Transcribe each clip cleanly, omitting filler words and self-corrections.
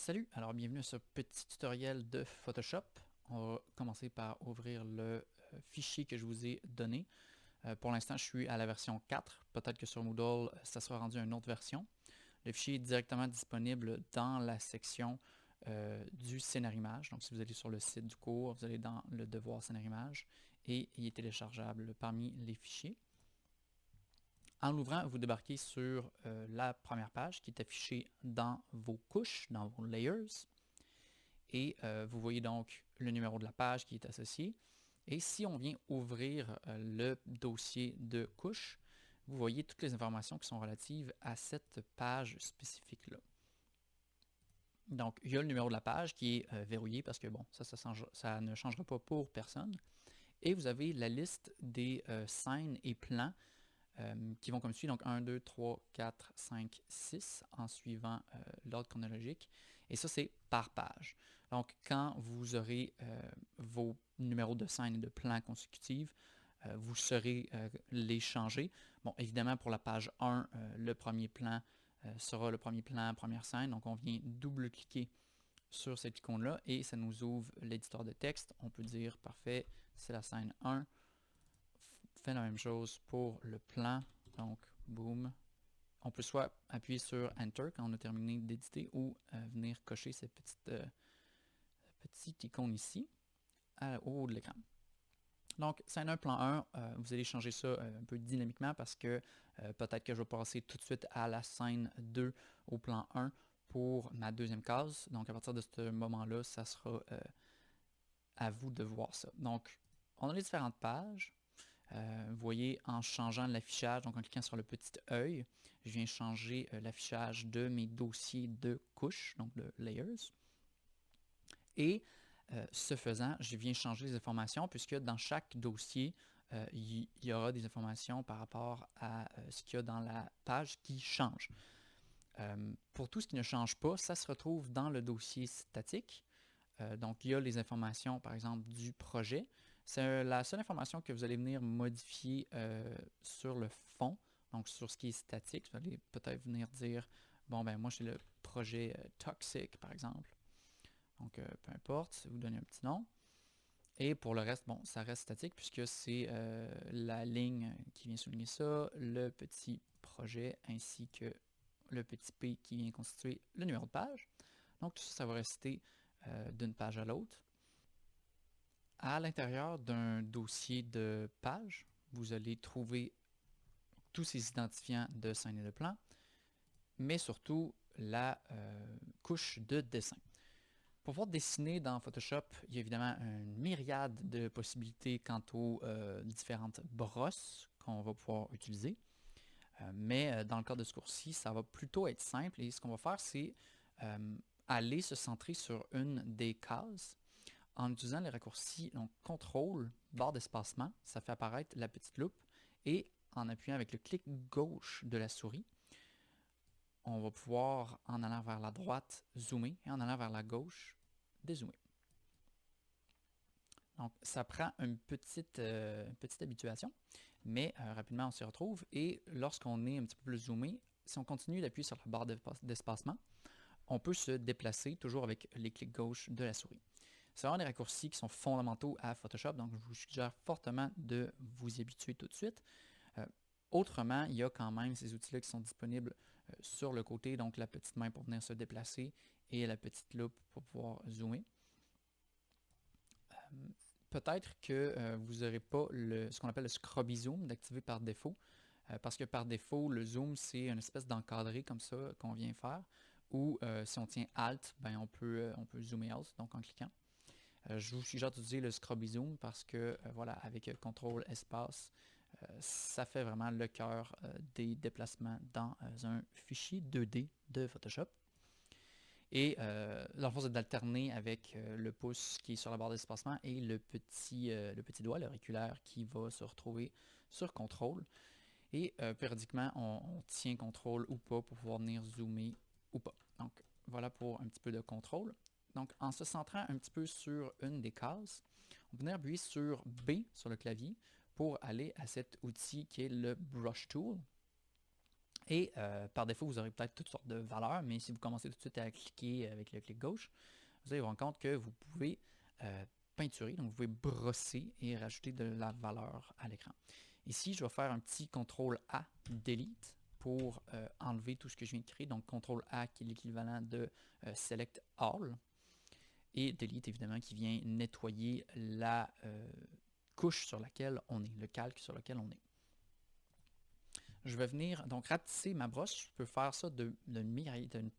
Salut, alors bienvenue à ce petit tutoriel de Photoshop. On va commencer par ouvrir le fichier que je vous ai donné. Pour l'instant, je suis à la version 4. Peut-être que sur Moodle, ça sera rendu à une autre version. Le fichier est directement disponible dans la section du scénario-image. Donc, si vous allez sur le site du cours, vous allez dans le devoir scénario-image et il est téléchargeable parmi les fichiers. En l'ouvrant, vous débarquez sur la première page qui est affichée dans vos couches, dans vos layers. Et vous voyez donc le numéro de la page qui est associé. Et si on vient ouvrir le dossier de couche, vous voyez toutes les informations qui sont relatives à cette page spécifique-là. Donc, il y a le numéro de la page qui est verrouillé parce que bon, ça ne changera pas pour personne. Et vous avez la liste des scènes et plans qui vont comme suit, donc 1, 2, 3, 4, 5, 6 en suivant l'ordre chronologique. Et ça, c'est par page. Donc, quand vous aurez vos numéros de scènes et de plans consécutifs, vous saurez les changer. Bon, évidemment, pour la page 1, le premier plan sera le premier plan, première scène. Donc, on vient double-cliquer sur cette icône-là et ça nous ouvre l'éditeur de texte. On peut dire, parfait, c'est la scène 1. Fait la même chose pour le plan. Donc, boom. On peut soit appuyer sur Enter quand on a terminé d'éditer ou venir cocher cette petite icône ici au haut de l'écran. Donc, scène 1, plan 1, vous allez changer ça un peu dynamiquement parce que peut-être que je vais passer tout de suite à la scène 2 au plan 1 pour ma deuxième case. Donc, à partir de ce moment-là, ça sera à vous de voir ça. Donc, on a les différentes pages. Vous voyez, en changeant l'affichage, donc en cliquant sur le petit œil, je viens changer l'affichage de mes dossiers de couches, donc de layers. Et ce faisant, je viens changer les informations puisque dans chaque dossier, il y aura des informations par rapport à ce qu'il y a dans la page qui change. Pour tout ce qui ne change pas, ça se retrouve dans le dossier statique. Donc, il y a les informations, par exemple, du projet. C'est la seule information que vous allez venir modifier sur le fond, donc sur ce qui est statique. Vous allez peut-être venir dire, bon, ben moi, j'ai le projet Toxic, par exemple. Donc, peu importe, vous donnez un petit nom. Et pour le reste, bon, ça reste statique puisque c'est la ligne qui vient souligner ça, le petit projet, ainsi que le petit P qui vient constituer le numéro de page. Donc, tout ça, ça va rester d'une page à l'autre. À l'intérieur d'un dossier de page, vous allez trouver tous ces identifiants de scène et de plan, mais surtout la couche de dessin. Pour pouvoir dessiner dans Photoshop, il y a évidemment une myriade de possibilités quant aux différentes brosses qu'on va pouvoir utiliser. Mais dans le cas de ce cours-ci, ça va plutôt être simple et ce qu'on va faire, c'est aller se centrer sur une des cases en utilisant les raccourcis, donc CTRL, barre d'espacement, ça fait apparaître la petite loupe, et en appuyant avec le clic gauche de la souris, on va pouvoir, en allant vers la droite, zoomer, et en allant vers la gauche, dézoomer. Donc, ça prend une petite habituation, mais rapidement on s'y retrouve, et lorsqu'on est un petit peu plus zoomé, si on continue d'appuyer sur la barre d'espacement, on peut se déplacer toujours avec les clics gauche de la souris. C'est vraiment des raccourcis qui sont fondamentaux à Photoshop, donc je vous suggère fortement de vous y habituer tout de suite. Autrement, il y a quand même ces outils-là qui sont disponibles sur le côté, donc la petite main pour venir se déplacer et la petite loupe pour pouvoir zoomer. Peut-être que vous n'aurez pas ce qu'on appelle le scrubby zoom d'activer par défaut, parce que par défaut, le zoom, c'est une espèce d'encadré comme ça qu'on vient faire, ou si on tient Alt, ben on peut zoomer out, donc en cliquant. Je vous suggère d'utiliser le Scrubby Zoom parce que, voilà, avec CTRL espace, ça fait vraiment le cœur des déplacements dans un fichier 2D de Photoshop. Et dans le fond, c'est d'alterner avec le pouce qui est sur la barre d'espacement et le petit doigt, l'auriculaire, qui va se retrouver sur CTRL. Et périodiquement, on tient CTRL ou pas pour pouvoir venir zoomer ou pas. Donc, voilà pour un petit peu de contrôle. Donc, en se centrant un petit peu sur une des cases, on va venir appuyer sur B sur le clavier pour aller à cet outil qui est le Brush Tool. Et par défaut, vous aurez peut-être toutes sortes de valeurs, mais si vous commencez tout de suite à cliquer avec le clic gauche, vous allez vous rendre compte que vous pouvez peinturer, donc vous pouvez brosser et rajouter de la valeur à l'écran. Ici, je vais faire un petit CTRL A Delete pour enlever tout ce que je viens de créer, donc CTRL A qui est l'équivalent de Select All, et Delete évidemment qui vient nettoyer la couche sur laquelle on est, le calque sur lequel on est. Je vais venir donc rapetisser ma brosse. Je peux faire ça d'une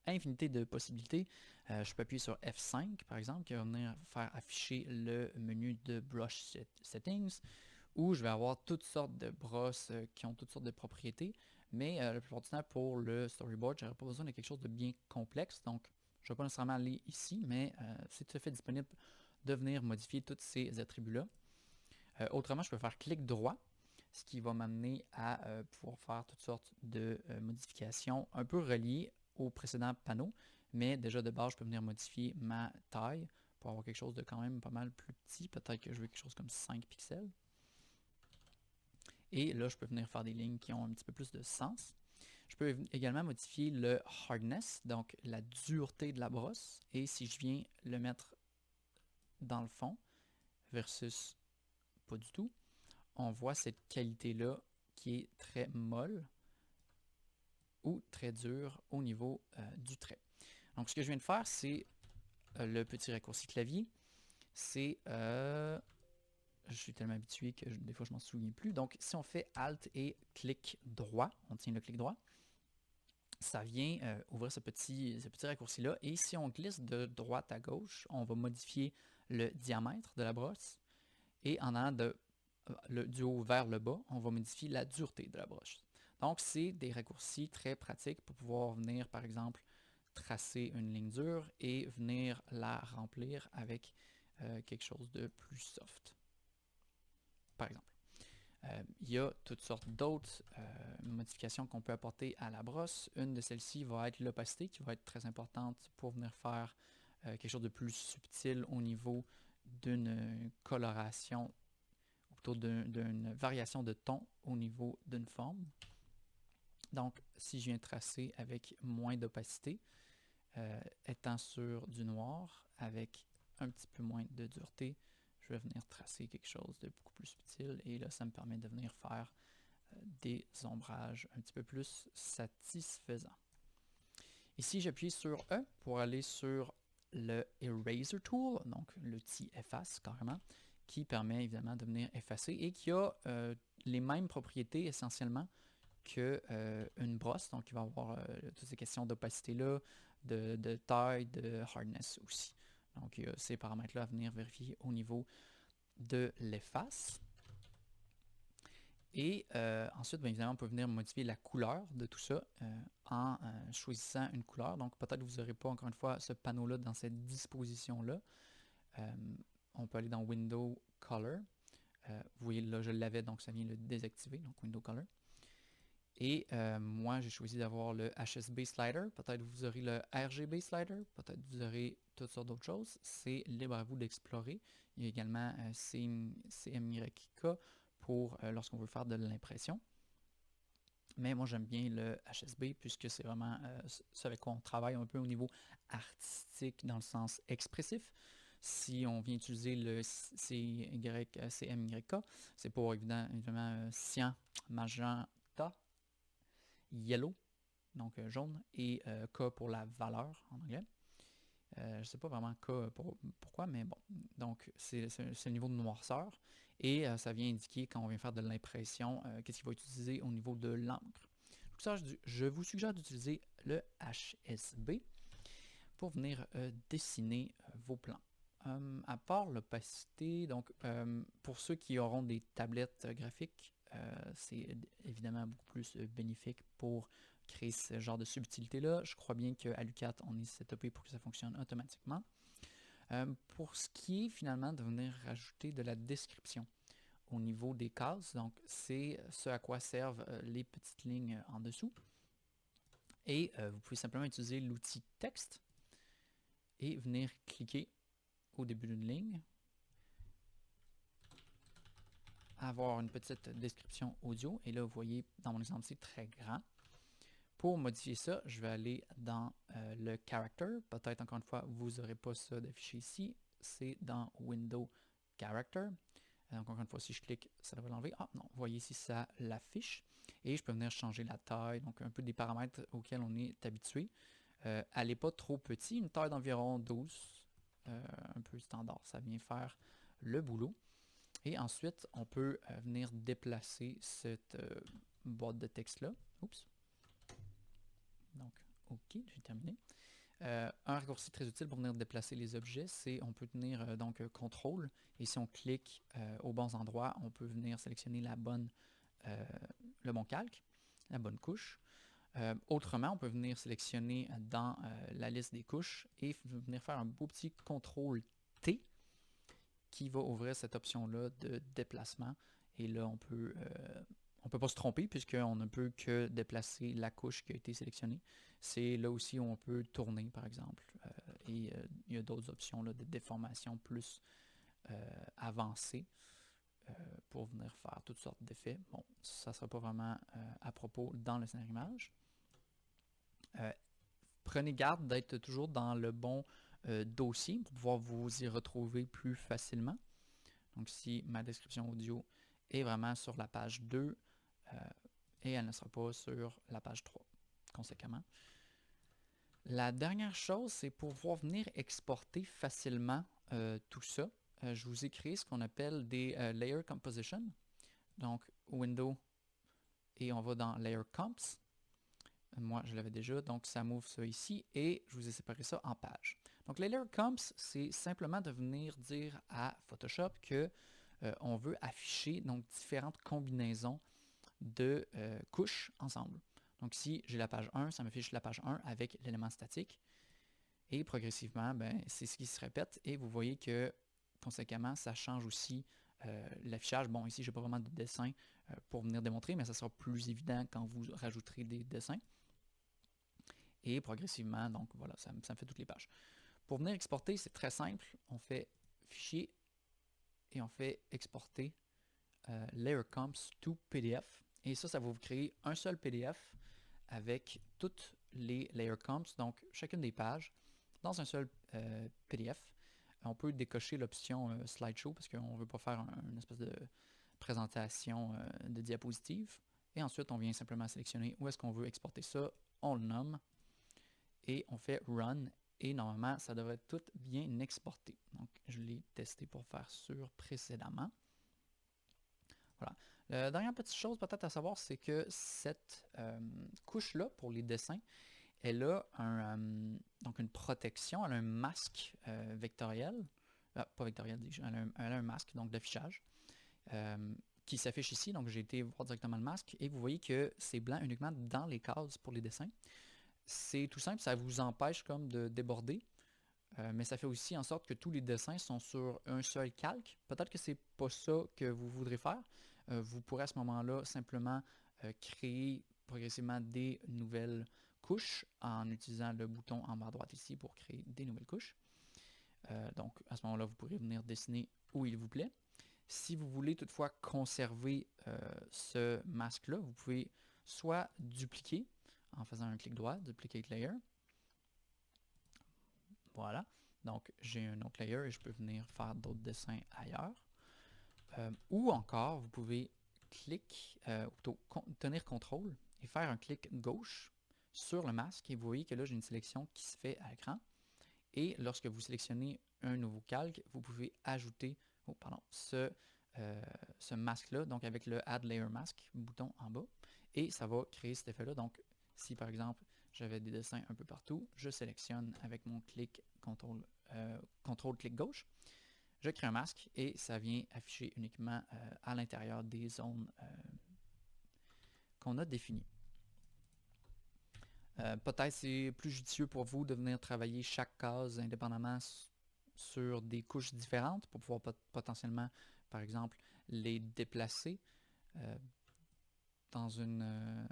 infinité de possibilités. Je peux appuyer sur F5 par exemple, qui va venir faire afficher le menu de Brush Settings, où je vais avoir toutes sortes de brosses qui ont toutes sortes de propriétés. Mais la plupart du temps, pour le storyboard, je n'aurai pas besoin de quelque chose de bien complexe. Donc, je ne vais pas nécessairement aller ici, mais c'est tout à fait disponible de venir modifier tous ces attributs-là. Autrement, je peux faire clic droit, ce qui va m'amener à pouvoir faire toutes sortes de modifications un peu reliées au précédent panneau, mais déjà de base, je peux venir modifier ma taille pour avoir quelque chose de quand même pas mal plus petit. Peut-être que je veux quelque chose comme 5 pixels. Et là, je peux venir faire des lignes qui ont un petit peu plus de sens. Je peux également modifier le hardness, donc la dureté de la brosse. Et si je viens le mettre dans le fond versus pas du tout, on voit cette qualité-là qui est très molle ou très dure au niveau du trait. Donc, ce que je viens de faire, c'est le petit raccourci clavier. C'est... je suis tellement habitué que des fois, je m'en souviens plus. Donc, si on fait Alt et clic droit, on tient le clic droit, ça vient ouvrir ce petit raccourci-là. Et si on glisse de droite à gauche, on va modifier le diamètre de la brosse. Et en allant du haut vers le bas, on va modifier la dureté de la brosse. Donc, c'est des raccourcis très pratiques pour pouvoir venir, par exemple, tracer une ligne dure et venir la remplir avec quelque chose de plus soft, par exemple. Il y a toutes sortes d'autres modifications qu'on peut apporter à la brosse. Une de celles-ci va être l'opacité, qui va être très importante pour venir faire quelque chose de plus subtil au niveau d'une coloration, ou plutôt d'une variation de ton au niveau d'une forme. Donc, si je viens tracer avec moins d'opacité, étant sur du noir, avec un petit peu moins de dureté, je vais venir tracer quelque chose de beaucoup plus subtil. Et là, ça me permet de venir faire des ombrages un petit peu plus satisfaisants. Ici, j'appuie sur E pour aller sur le Eraser Tool, donc l'outil efface carrément, qui permet évidemment de venir effacer et qui a les mêmes propriétés essentiellement qu'une brosse. Donc, il va avoir toutes ces questions d'opacité-là, de taille, de hardness aussi. Donc, il y a ces paramètres-là à venir vérifier au niveau de l'efface. Et ensuite, bien évidemment, on peut venir modifier la couleur de tout ça en choisissant une couleur. Donc, peut-être que vous n'aurez pas, encore une fois, ce panneau-là dans cette disposition-là. On peut aller dans Window Color. Vous voyez, là, je l'avais, donc ça vient le désactiver, donc Window Color. Et moi, j'ai choisi d'avoir le HSB Slider. Peut-être vous aurez le RGB Slider. Peut-être vous aurez toutes sortes d'autres choses. C'est libre à vous d'explorer. Il y a également CMYK pour lorsqu'on veut faire de l'impression. Mais moi, j'aime bien le HSB puisque c'est vraiment ce avec quoi on travaille un peu au niveau artistique dans le sens expressif. Si on vient utiliser le CMYK, c'est pour évidemment cyan, magenta, yellow, donc jaune, et K pour la valeur en anglais. Je ne sais pas vraiment pourquoi, mais bon. Donc, c'est le niveau de noirceur. Et ça vient indiquer quand on vient faire de l'impression, qu'est-ce qu'il va utiliser au niveau de l'encre. Je vous suggère d'utiliser le HSB pour venir dessiner vos plans. À part l'opacité, donc pour ceux qui auront des tablettes graphiques, c'est évidemment beaucoup plus bénéfique pour créer ce genre de subtilité-là. Je crois bien qu'à Lucat, on est setupé pour que ça fonctionne automatiquement. Pour ce qui est finalement de venir rajouter de la description au niveau des cases, donc c'est ce à quoi servent les petites lignes en dessous. Et vous pouvez simplement utiliser l'outil texte et venir cliquer au début d'une ligne, avoir une petite description audio, et là vous voyez dans mon exemple c'est très grand, Pour modifier ça, je vais aller dans le Character. Peut-être encore une fois, vous n'aurez pas ça d'affiché ici. C'est dans Window Character. Donc encore une fois, si je clique, ça devrait l'enlever. Ah non, vous voyez ici, ça l'affiche. Et je peux venir changer la taille, donc un peu des paramètres auxquels on est habitué. Elle n'est pas trop petite, une taille d'environ 12, un peu standard. Ça vient faire le boulot. Et ensuite, on peut venir déplacer cette boîte de texte-là. Oups. Donc, OK, j'ai terminé. Un raccourci très utile pour venir déplacer les objets, c'est on peut tenir donc contrôle et si on clique aux bons endroits, on peut venir sélectionner le bon calque, la bonne couche. Autrement, on peut venir sélectionner dans la liste des couches et venir faire un beau petit contrôle T qui va ouvrir cette option-là de déplacement. Et là, on peut pas se tromper puisqu'on ne peut que déplacer la couche qui a été sélectionnée. C'est là aussi où on peut tourner, par exemple. Il y a d'autres options là, de déformation plus avancées pour venir faire toutes sortes d'effets. Bon, ça ne sera pas vraiment à propos dans le scénario image. Prenez garde d'être toujours dans le bon dossier pour pouvoir vous y retrouver plus facilement. Donc si ma description audio est vraiment sur la page 2 et elle ne sera pas sur la page 3, conséquemment. La dernière chose, c'est pour pouvoir venir exporter facilement tout ça. Je vous ai créé ce qu'on appelle des Layer Composition. Donc Window et on va dans Layer Comps. Moi, je l'avais déjà, donc ça m'ouvre ça ici et je vous ai séparé ça en pages. Donc, les Layer Comps, c'est simplement de venir dire à Photoshop que on veut afficher donc différentes combinaisons de couches ensemble. Donc, si j'ai la page 1, ça m'affiche la page 1 avec l'élément statique. Et progressivement, ben, c'est ce qui se répète et vous voyez que conséquemment, ça change aussi l'affichage. Bon, ici, je n'ai pas vraiment de dessin pour venir démontrer, mais ça sera plus évident quand vous rajouterez des dessins. Et progressivement, donc voilà, ça me fait toutes les pages. Pour venir exporter, c'est très simple. On fait Fichier et on fait Exporter Layer Comps to PDF. Et ça va vous créer un seul PDF avec toutes les Layer Comps, donc chacune des pages, dans un seul PDF. On peut décocher l'option Slideshow parce qu'on ne veut pas faire une espèce de présentation de diapositive. Et ensuite, on vient simplement sélectionner où est-ce qu'on veut exporter ça. On le nomme. Et on fait Run, et normalement, ça devrait tout bien exporter. Donc, je l'ai testé pour faire sûr précédemment. Voilà. La dernière petite chose peut-être à savoir, c'est que cette couche-là, pour les dessins, elle a donc une protection, elle a un masque vectoriel, pas vectoriel, elle a un masque donc d'affichage qui s'affiche ici. Donc, j'ai été voir directement le masque, et vous voyez que c'est blanc uniquement dans les cases pour les dessins. C'est tout simple, ça vous empêche comme de déborder, mais ça fait aussi en sorte que tous les dessins sont sur un seul calque. Peut-être que c'est pas ça que vous voudrez faire. Vous pourrez à ce moment-là simplement créer progressivement des nouvelles couches en utilisant le bouton en bas à droite ici pour créer des nouvelles couches. Donc à ce moment-là, vous pourrez venir dessiner où il vous plaît. Si vous voulez toutefois conserver ce masque-là, vous pouvez soit dupliquer en faisant un clic droit, Duplicate Layer. Voilà. Donc, j'ai un autre layer et je peux venir faire d'autres dessins ailleurs. Ou encore, vous pouvez tenir contrôle et faire un clic gauche sur le masque et vous voyez que là, j'ai une sélection qui se fait à l'écran. Et lorsque vous sélectionnez un nouveau calque, vous pouvez ajouter ce masque-là, donc avec le Add Layer Mask, bouton en bas, et ça va créer cet effet-là. Donc, si par exemple, j'avais des dessins un peu partout, je sélectionne avec mon clic CTRL-clic gauche, je crée un masque et ça vient afficher uniquement à l'intérieur des zones qu'on a définies. Peut-être c'est plus judicieux pour vous de venir travailler chaque case indépendamment sur des couches différentes pour pouvoir potentiellement, par exemple, les déplacer dans une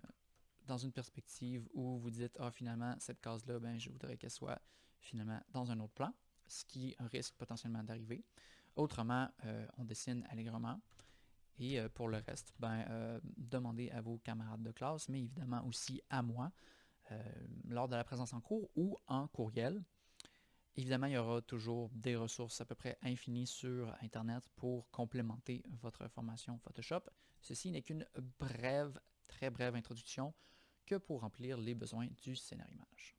perspective où vous dites « Ah, finalement, cette case-là, ben, je voudrais qu'elle soit finalement dans un autre plan », ce qui risque potentiellement d'arriver. Autrement, on dessine allègrement. Et pour le reste, demandez à vos camarades de classe, mais évidemment aussi à moi, lors de la présence en cours ou en courriel. Évidemment, il y aura toujours des ressources à peu près infinies sur Internet pour complémenter votre formation Photoshop. Ceci n'est qu'une brève, très brève introduction que pour remplir les besoins du scénario image.